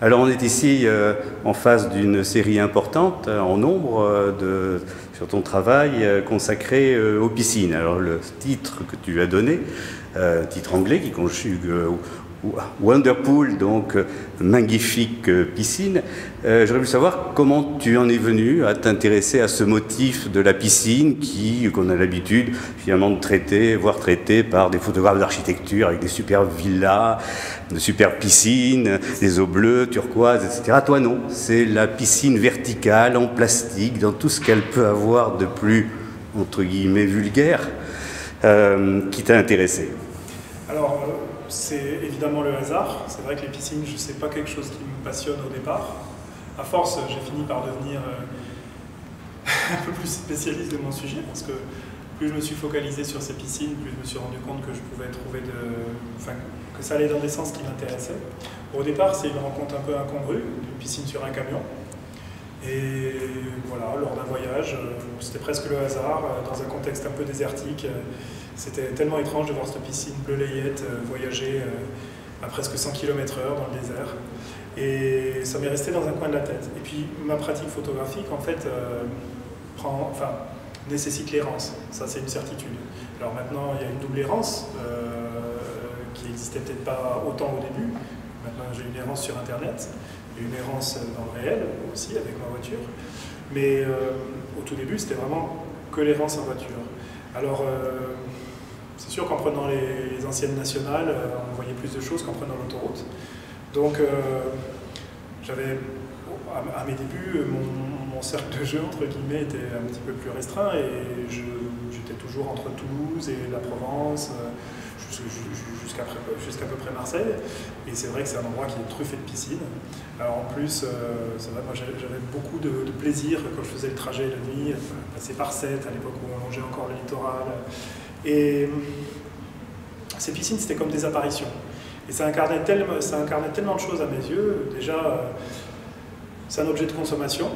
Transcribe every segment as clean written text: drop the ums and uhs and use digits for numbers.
Alors on est ici en face d'une série importante en nombre sur ton travail consacré aux piscines. Alors le titre que tu as donné, titre anglais qui conjugue Wonderpool, donc magnifique piscine. J'aurais voulu savoir comment tu en es venu à t'intéresser à ce motif de la piscine qu'on a l'habitude finalement de traiter, voire traité par des photographes d'architecture avec des superbes villas, de superbes piscines, des eaux bleues, turquoises, etc. Toi non, c'est la piscine verticale en plastique, dans tout ce qu'elle peut avoir de plus, entre guillemets, vulgaire, qui t'a intéressé. Alors, c'est évidemment le hasard. C'est vrai que les piscines, je sais pas quelque chose qui me passionne au départ. À force, j'ai fini par devenir un peu plus spécialiste de mon sujet, parce que plus je me suis focalisé sur ces piscines, plus je me suis rendu compte que je pouvais trouver que ça allait dans des sens qui m'intéressaient. Au départ, c'est une rencontre un peu incongrue, une piscine sur un camion. Et voilà, lors d'un voyage, c'était presque le hasard, dans un contexte un peu désertique. C'était tellement étrange de voir cette piscine bleu layette voyager à presque 100 km/h dans le désert. Et ça m'est resté dans un coin de la tête. Et puis ma pratique photographique, en fait, nécessite l'errance. Ça, c'est une certitude. Alors maintenant, il y a une double errance qui n'existait peut-être pas autant au début. Maintenant, j'ai une errance sur Internet. Et une errance dans le réel aussi avec ma voiture. Mais au tout début, c'était vraiment que l'errance en voiture. Alors, c'est sûr qu'en prenant les anciennes nationales, on voyait plus de choses qu'en prenant l'autoroute. Donc, j'avais, à mes débuts, mon cercle de jeu, entre guillemets, était un petit peu plus restreint et j'étais toujours entre Toulouse et la Provence, jusqu'à peu près Marseille. Et c'est vrai que c'est un endroit qui est truffé de piscines. Alors en plus, c'est vrai, moi j'avais beaucoup de plaisir quand je faisais le trajet la nuit, passer par Sète, à l'époque où on longeait encore le littoral. Et ces piscines, c'était comme des apparitions. Et ça incarnait tellement de choses à mes yeux. Déjà, c'est un objet de consommation,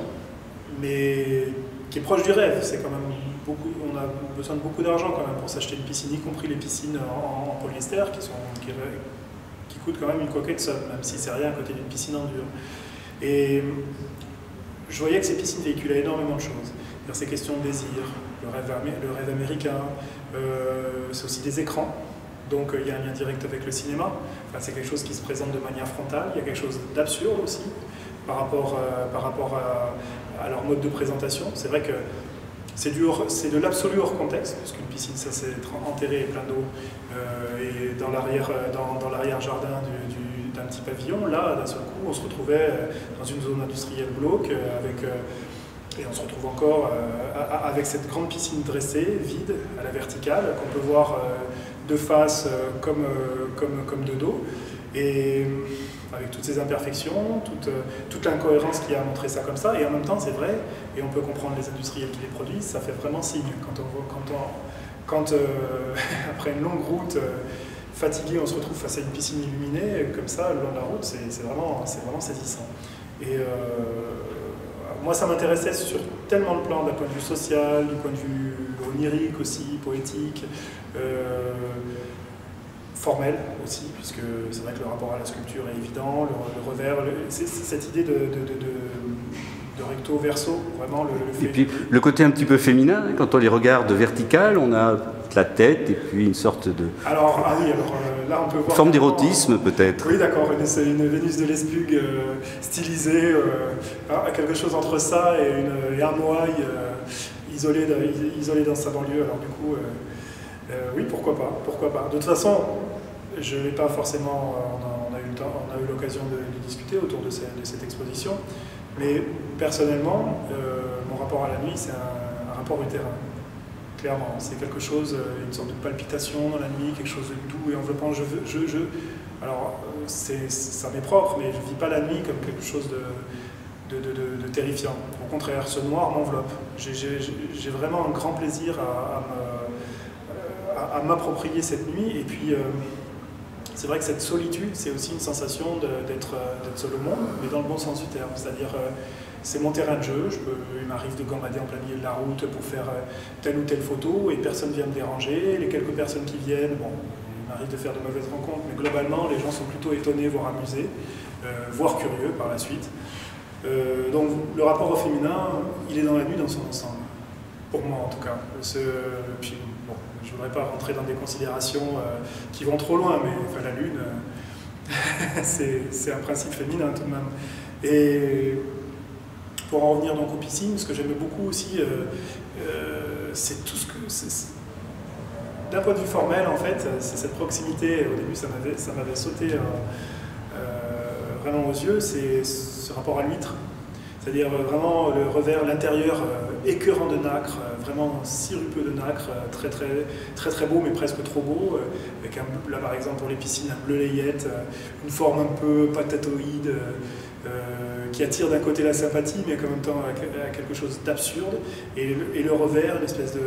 mais qui est proche du rêve. C'est quand même on a besoin de beaucoup d'argent quand même pour s'acheter une piscine, y compris les piscines en polyester qui coûtent quand même une coquette somme, même si c'est rien à côté d'une piscine en dur. Et je voyais que ces piscines véhiculaient énormément de choses. Ces questions de désir, le rêve américain, c'est aussi des écrans. Donc il y a un lien direct avec le cinéma. Enfin, c'est quelque chose qui se présente de manière frontale. Il y a quelque chose d'absurde aussi par rapport à leur mode de présentation. C'est vrai que c'est de l'absolu hors contexte, puisqu'une piscine, ça c'est être enterré et plein d'eau, et dans l'arrière-jardin d'un petit pavillon. Là, d'un seul coup, on se retrouvait dans une zone industrielle glauque, et on se retrouve encore avec cette grande piscine dressée, vide, à la verticale, qu'on peut voir de face comme de dos. Et avec toutes ces imperfections, toute l'incohérence qui a montré ça comme ça, et en même temps c'est vrai, et on peut comprendre les industriels qui les produisent, ça fait vraiment signe. Quand après une longue route, fatigué, on se retrouve face à une piscine illuminée, comme ça, le long de la route, c'est vraiment saisissant. Et moi ça m'intéressait sur tellement de plans, d'un point de vue social, du point de vue onirique aussi, poétique, formel aussi, puisque c'est vrai que le rapport à la sculpture est évident, le revers, c'est cette idée de recto verso, vraiment le fait. Et puis le côté un petit peu féminin, quand on les regarde verticales, on a la tête et puis une sorte de... Alors, là on peut voir... Forme d'érotisme peut-être. Oui d'accord, c'est une Vénus de Lespugue stylisée, quelque chose entre ça et un Moai isolé dans sa banlieue, alors du coup... oui, pourquoi pas. De toute façon, je n'ai pas forcément... On a eu l'occasion de discuter autour de cette exposition, mais personnellement, mon rapport à la nuit, c'est un rapport utérin. Clairement, c'est quelque chose, une sorte de palpitation dans la nuit, quelque chose de doux et enveloppant. Alors, ça m'est propre, mais je ne vis pas la nuit comme quelque chose de terrifiant. Au contraire, ce noir m'enveloppe. J'ai vraiment un grand plaisir à m'approprier cette nuit. Et puis, c'est vrai que cette solitude, c'est aussi une sensation d'être seul au monde, mais dans le bon sens du terme. C'est-à-dire, c'est mon terrain de jeu. Il m'arrive de gambader en plein milieu de la route pour faire telle ou telle photo, et personne ne vient me déranger. Les quelques personnes qui viennent, bon, il m'arrive de faire de mauvaises rencontres, mais globalement, les gens sont plutôt étonnés, voire amusés, voire curieux par la suite. Donc le rapport au féminin, il est dans la nuit dans son ensemble, pour moi en tout cas. Puis, bon, je ne voudrais pas rentrer dans des considérations qui vont trop loin, mais enfin, la Lune, c'est un principe féminin tout de même. Et pour en revenir donc aux piscines, ce que j'aime beaucoup aussi, c'est tout ce que... D'un point de vue formel, en fait, c'est cette proximité, au début ça m'avait sauté vraiment aux yeux, c'est ce rapport à l'huître. C'est-à-dire vraiment le revers, l'intérieur écœurant de nacre, vraiment sirupeux de nacre, très beau, mais presque trop beau. Avec là par exemple pour les piscines, un bleu layette, une forme un peu patatoïde, qui attire d'un côté la sympathie, mais en même temps à quelque chose d'absurde. Et le revers, une espèce de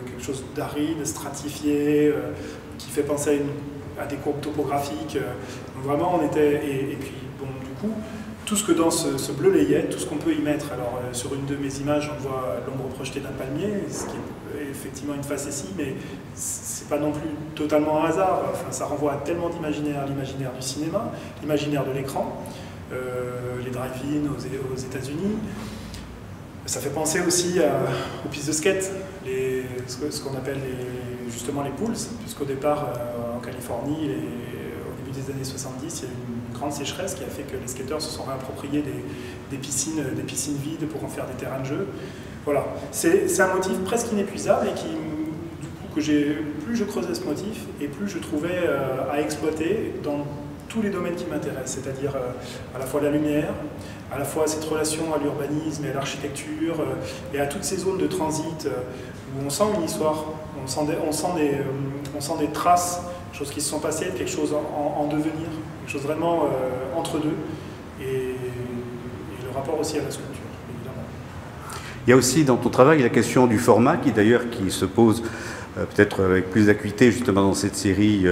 quelque chose d'aride, stratifié, qui fait penser à des courbes topographiques. Donc vraiment on était... Et puis bon, du coup, tout ce que dans ce bleu layette, tout ce qu'on peut y mettre, alors sur une de mes images, on voit l'ombre projetée d'un palmier, ce qui est effectivement une facétie, mais c'est pas non plus totalement un hasard. Enfin, ça renvoie à tellement d'imaginaire, l'imaginaire du cinéma, l'imaginaire de l'écran, les drive-in aux États-Unis. Ça fait penser aussi aux pistes de skate, ce qu'on appelle justement les pools, puisqu'au départ, en Californie, au début des années 70, il y a eu une grande sécheresse qui a fait que les skateurs se sont réappropriés des piscines vides pour en faire des terrains de jeu. Voilà, c'est un motif presque inépuisable et qui, du coup, plus je creusais ce motif et plus je trouvais à exploiter dans tous les domaines qui m'intéressent, c'est-à-dire à la fois la lumière, à la fois cette relation à l'urbanisme et à l'architecture, et à toutes ces zones de transit où on sent une histoire, on sent des traces, des choses qui se sont passées, quelque chose en devenir, quelque chose vraiment entre deux, et le rapport aussi à la sculpture, évidemment. Il y a aussi dans ton travail la question du format qui se pose peut-être avec plus d'acuité justement dans cette série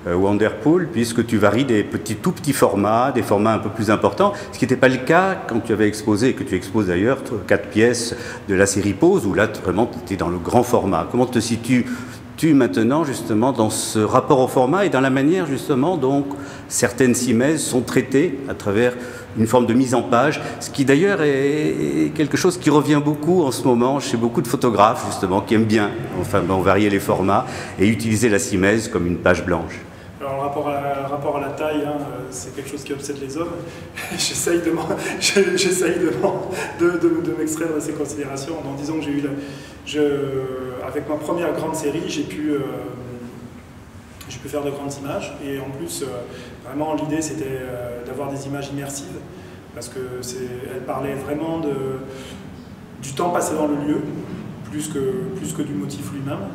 Wonderpool, puisque tu varies des tout petits formats, des formats un peu plus importants, ce qui n'était pas le cas quand tu avais exposé, et que tu exposes d'ailleurs, 4 pièces de la série Pose, où là vraiment tu étais dans le grand format. Comment te situes-tu maintenant justement dans ce rapport au format et dans la manière justement dont certaines simèses sont traitées à travers une forme de mise en page, ce qui d'ailleurs est quelque chose qui revient beaucoup en ce moment chez beaucoup de photographes justement qui aiment bien varier les formats et utiliser la simèse comme une page blanche. Alors le rapport à la taille, c'est quelque chose qui obsède les hommes. J'essaye de m'extraire de ces considérations. Donc disons que avec ma première grande série, j'ai pu faire de grandes images, et en plus, vraiment l'idée c'était d'avoir des images immersives, parce qu'elle parlait vraiment du temps passé dans le lieu, plus que du motif lui-même.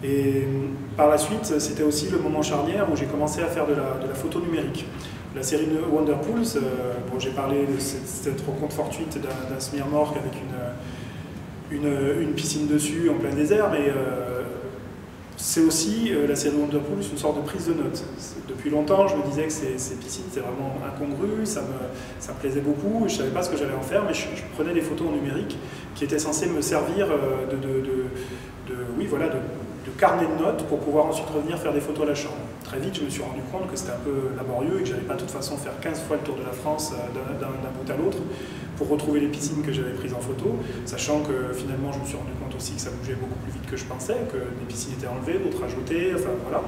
Et par la suite, c'était aussi le moment charnière où j'ai commencé à faire de la photo numérique. La série Wonderpools, j'ai parlé de cette rencontre fortuite d'un semi-remorque avec une piscine dessus en plein désert, mais c'est aussi, la série Wonderpool, une sorte de prise de notes. Depuis longtemps, je me disais que ces piscines, c'est vraiment incongru, ça me plaisait beaucoup, je ne savais pas ce que j'allais en faire, mais je prenais des photos en numérique qui étaient censées me servir de carnet de notes pour pouvoir ensuite revenir faire des photos à la chambre. Très vite, je me suis rendu compte que c'était un peu laborieux et que je n'allais pas de toute façon faire 15 fois le tour de la France d'un bout à l'autre pour retrouver les piscines que j'avais prises en photo, sachant que finalement je me suis rendu compte aussi que ça bougeait beaucoup plus vite que je pensais, que des piscines étaient enlevées, d'autres ajoutées, enfin voilà.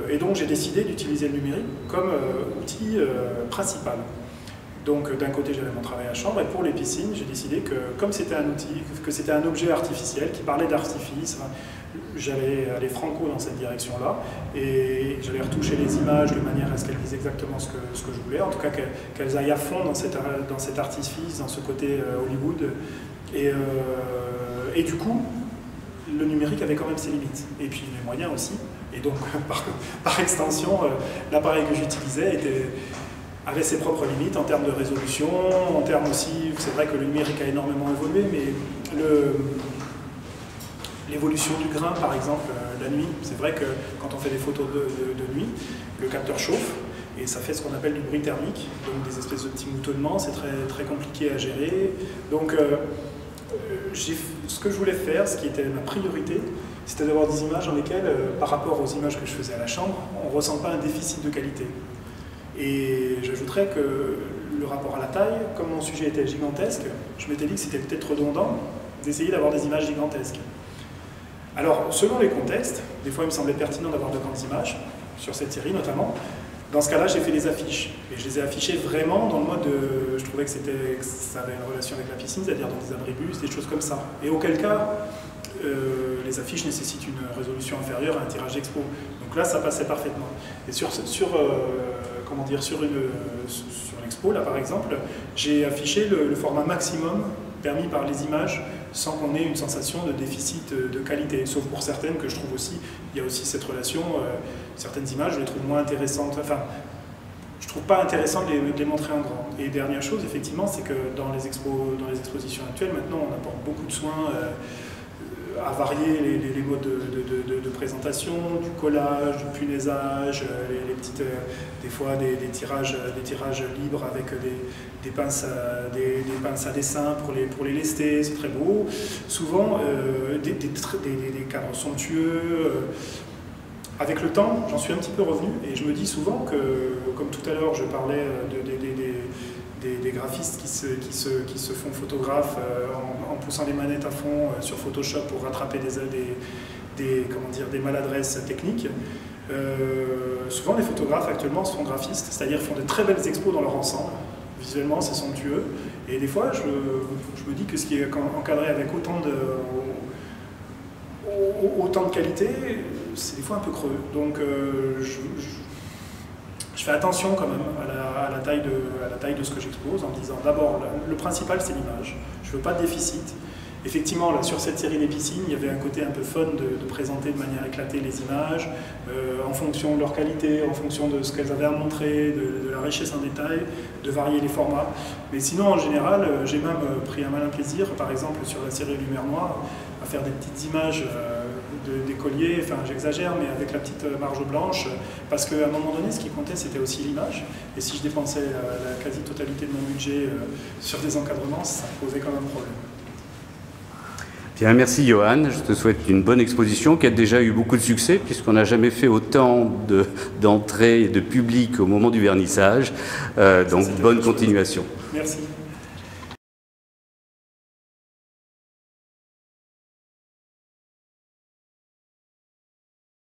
Et donc j'ai décidé d'utiliser le numérique comme outil principal. Donc d'un côté j'avais mon travail à chambre, et pour les piscines j'ai décidé que comme c'était un outil, que c'était un objet artificiel qui parlait d'artifice, j'allais aller franco dans cette direction-là, et j'allais retoucher les images de manière à ce qu'elles disent exactement ce que je voulais, en tout cas qu'elles aillent à fond dans cet artifice, dans ce côté Hollywood, et du coup le numérique avait quand même ses limites, et puis les moyens aussi, et donc par extension l'appareil que j'utilisais avait ses propres limites en termes de résolution, en termes aussi, c'est vrai que le numérique a énormément évolué, mais l'évolution du grain, par exemple, la nuit, c'est vrai que quand on fait des photos de nuit, le capteur chauffe, et ça fait ce qu'on appelle du bruit thermique, donc des espèces de petits moutonnements, c'est très, très compliqué à gérer. Donc ce que je voulais faire, ce qui était ma priorité, c'était d'avoir des images dans lesquelles, par rapport aux images que je faisais à la chambre, on ne ressent pas un déficit de qualité. Et j'ajouterais que le rapport à la taille, comme mon sujet était gigantesque, je m'étais dit que c'était peut-être redondant d'essayer d'avoir des images gigantesques. Alors, selon les contextes, des fois il me semblait pertinent d'avoir de grandes images, sur cette série notamment. Dans ce cas-là, j'ai fait des affiches. Et je les ai affichées vraiment dans le mode de... Je trouvais que ça avait une relation avec la piscine, c'est-à-dire dans des abribus, des choses comme ça. Et auquel cas, les affiches nécessitent une résolution inférieure à un tirage expo. Donc là, ça passait parfaitement. Et sur l'expo, là par exemple, j'ai affiché le format maximum permis par les images sans qu'on ait une sensation de déficit de qualité, sauf pour certaines que je trouve aussi, il y a aussi cette relation, certaines images je les trouve moins intéressantes, enfin, je trouve pas intéressant de les montrer en grand. Et dernière chose, effectivement, c'est que dans les expositions actuelles, maintenant on apporte beaucoup de soins à varier les modes de présentation, du collage, du punaisage, les petites, des fois des tirages libres avec des pinces à dessin pour les lester, c'est très beau. Souvent des cadres somptueux. Avec le temps, j'en suis un petit peu revenu et je me dis souvent que, comme tout à l'heure je parlais des graphistes qui se font photographes en poussant les manettes à fond sur Photoshop pour rattraper des maladresses techniques. Souvent les photographes actuellement sont graphistes, c'est-à-dire font de très belles expos dans leur ensemble. Visuellement c'est somptueux et des fois je me dis que ce qui est encadré avec autant de qualité, c'est des fois un peu creux. Donc je fais attention quand même à la taille de ce que j'expose en me disant d'abord le principal c'est l'image. Je ne veux pas de déficit. Effectivement, là, sur cette série des piscines, il y avait un côté un peu fun de présenter de manière éclatée les images, en fonction de leur qualité, en fonction de ce qu'elles avaient à montrer, de la richesse en détail, de varier les formats. Mais sinon, en général, j'ai même pris un malin plaisir, par exemple sur la série Lumière Noire, à faire des petites images des colliers, enfin j'exagère, mais avec la petite marge blanche, parce qu'à un moment donné, ce qui comptait, c'était aussi l'image. Et si je dépensais la quasi-totalité de mon budget sur des encadrements, ça posait quand même problème. Bien, merci Johan, je te souhaite une bonne exposition qui a déjà eu beaucoup de succès puisqu'on n'a jamais fait autant d'entrées et de public au moment du vernissage, donc bonne continuation. Merci.